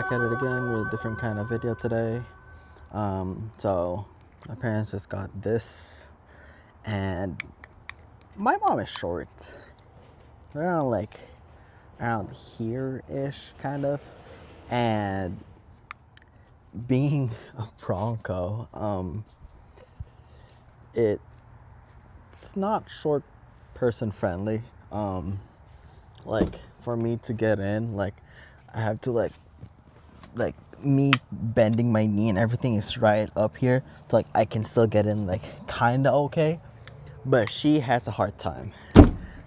back at it again with a different kind of video today. So my parents just got this, and my mom is short. They're around here-ish kind of, and being a Bronco, it's not short person friendly. Like for me to get in, like I have to like me bending my knee and everything is right up here, so like I can still get in like kinda okay, but she has a hard time.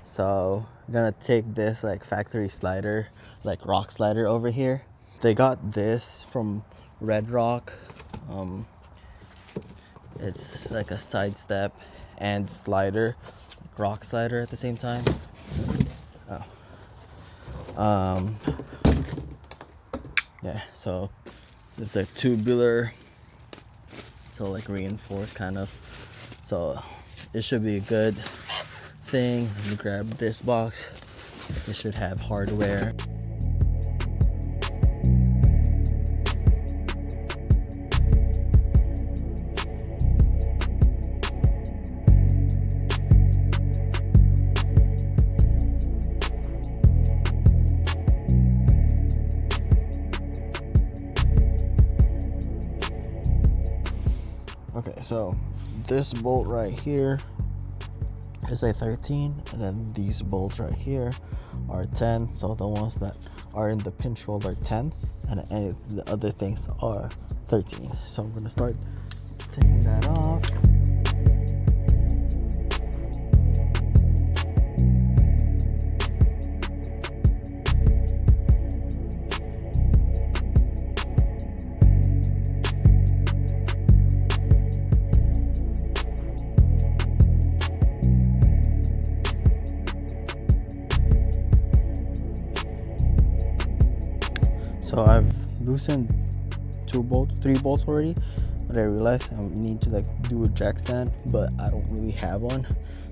So I'm gonna take this like factory slider, like rock slider over here. They got this from RedRock. It's like a side step and slider, like rock slider at the same time. Yeah, so it's like tubular, so like reinforced kind of. So it should be a good thing. Let me grab this box. It should have hardware. Okay, so this bolt right here is a 13, and then these bolts right here are 10. So the ones that are in the pinch hole are 10s, and any of the other things are 13. So I'm gonna start taking that off. So I've loosened 3 bolts already, but I realized I need to like do a jack stand, but I don't really have one.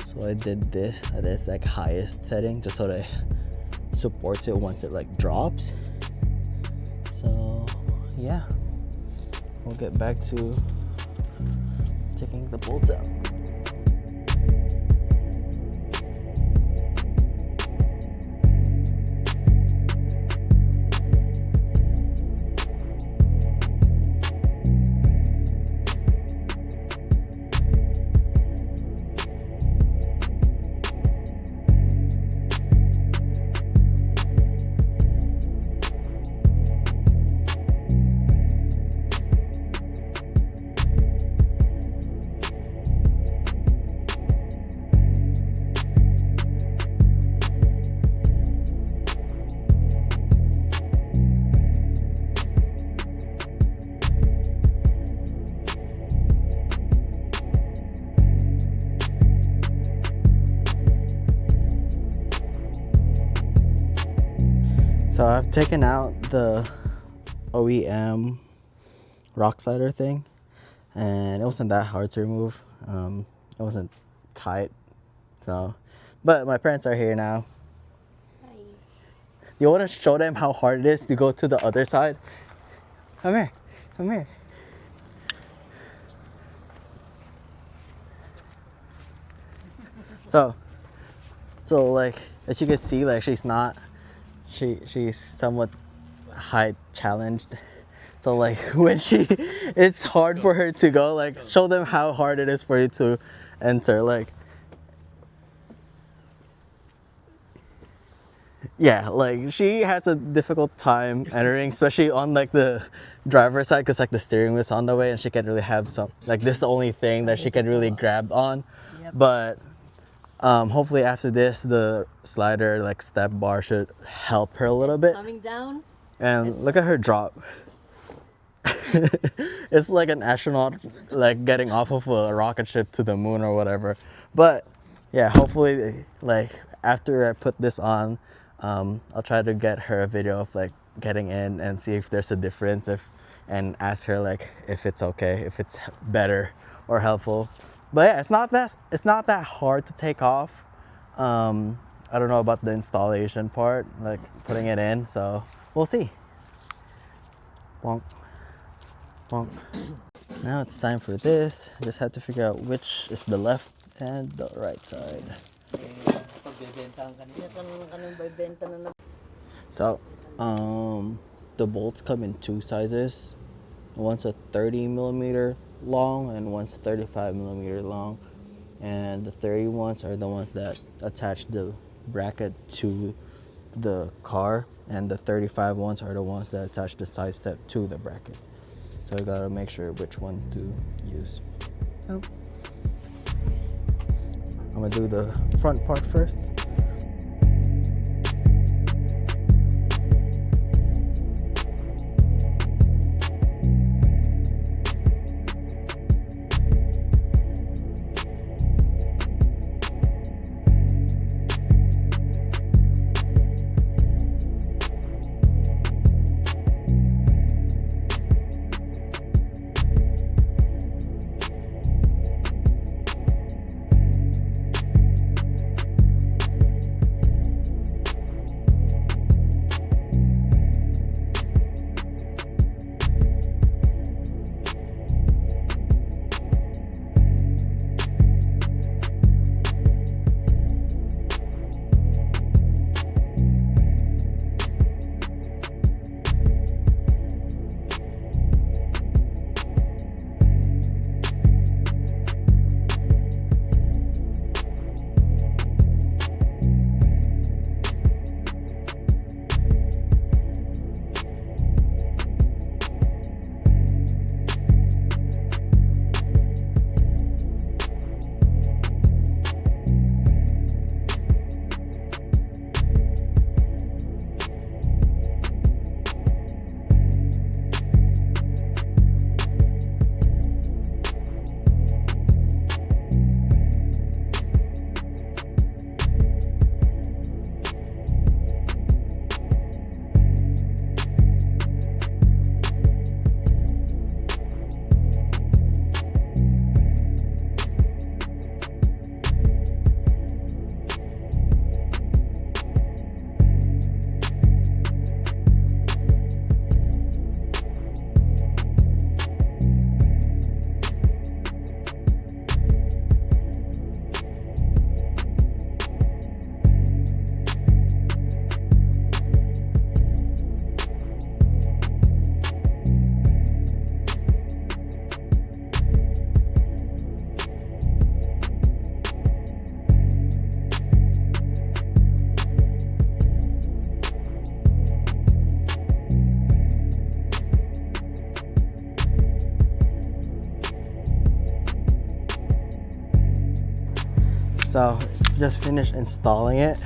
So I did this at its like highest setting, just so that it supports it once it like drops. So yeah, we'll get back to taking the bolts out. So I've taken out the OEM rock slider thing, and it wasn't that hard to remove. It wasn't tight, so. But my parents are here now. Hi. You want to show them how hard it is to go to the other side? Come here, come here. So like as you can see, like she's somewhat height challenged, so like when it's hard for her to go. Like show them how hard it is for you to enter. Like yeah, like she has a difficult time entering, especially on like the driver's side, because like the steering wheel's on the way and she can't really have some, like this is the only thing that she can really grab on. Yep. But hopefully after this, the slider like step bar should help her a little bit. Coming down. And look at her drop. It's like an astronaut like getting off of a rocket ship to the moon or whatever. But yeah, hopefully like after I put this on, I'll try to get her a video of like getting in and see if there's a difference, and ask her like if it's okay, if it's better or helpful. But yeah, it's not that hard to take off. I don't know about the installation part, like putting it in, so we'll see. Bonk, bonk. Now it's time for this. I just have to figure out which is the left and the right side. So, the bolts come in two sizes. One's a 30 millimeter long and one's 35 millimeter long. And the 30 ones are the ones that attach the bracket to the car, and the 35 ones are the ones that attach the side step to the bracket. So I gotta make sure which one to use. Oh. I'm gonna do the front part first. So just finished installing it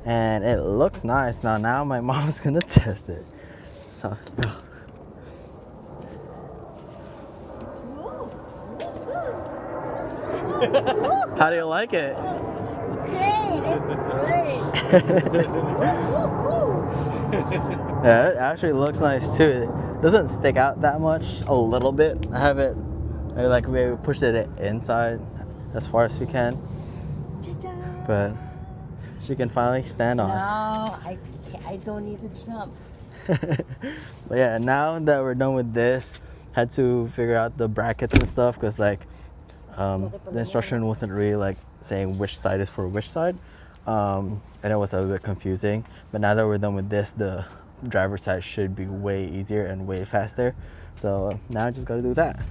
and it looks nice. Now my mom's gonna test it. So go. How do you like it? Great, it's great. Yeah, it actually looks nice too. It doesn't stick out that much, a little bit. I have it, like we pushed it inside as far as we can. But she can finally stand on. No, I don't need to jump. But yeah, now that we're done with this, had to figure out the brackets and stuff because like the instruction wasn't really like saying which side is for which side, and it was a bit confusing. But now that we're done with this, the driver's side should be way easier and way faster. So now I just gotta do that.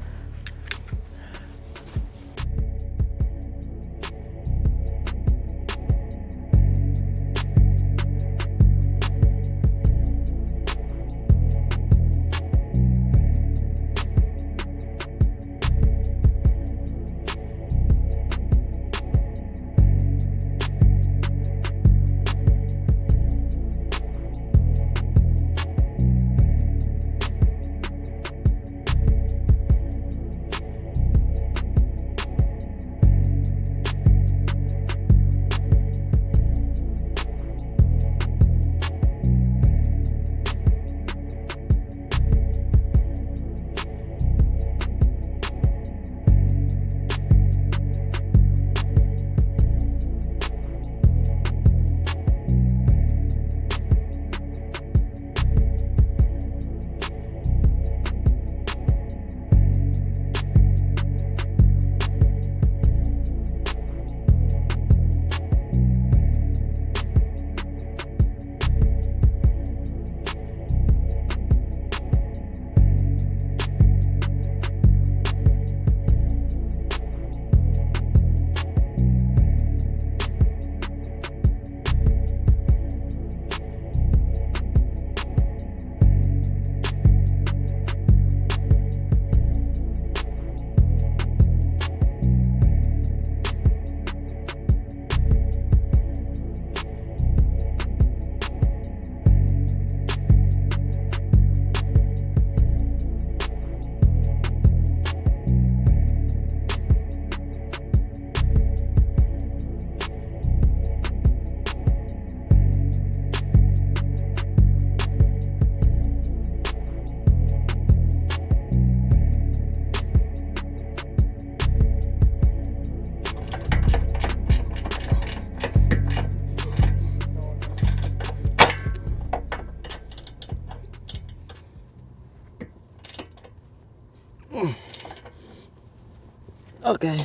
Okay.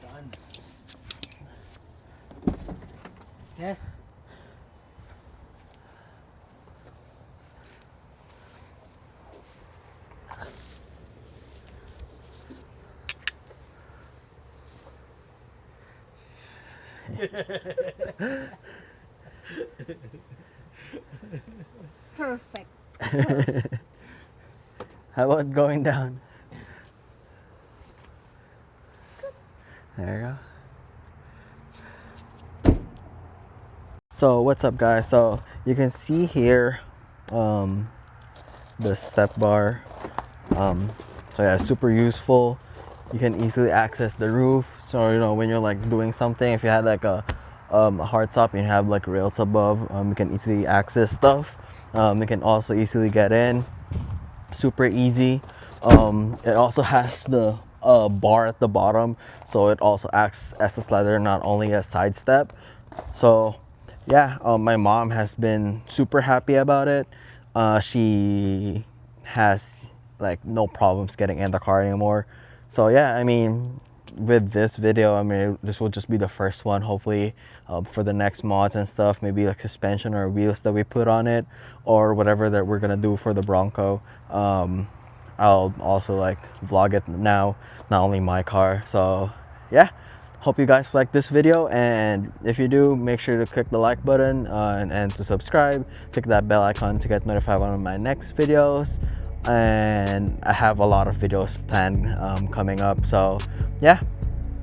Done. Yes. Perfect. How about going down? There you go. So what's up, guys? So you can see here the step bar. So yeah, super useful. You can easily access the roof. So you know when you're like doing something, if you had like a hard top and you have like rails above, you can easily access stuff. You can also easily get in. Super easy. It also has the bar at the bottom, so it also acts as a slider, not only a side step. So yeah, my mom has been super happy about it. She has like no problems getting in the car anymore. So yeah, I mean, with this video, I mean, this will just be the first one. Hopefully, for the next mods and stuff, maybe like suspension or wheels that we put on it, or whatever that we're gonna do for the Bronco. I'll also like vlog it now, not only my car. So yeah, hope you guys like this video, and if you do, make sure to click the like button and to subscribe. Click that bell icon to get notified on my next videos, and I have a lot of videos planned coming up. So yeah,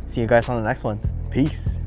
see you guys on the next one. Peace.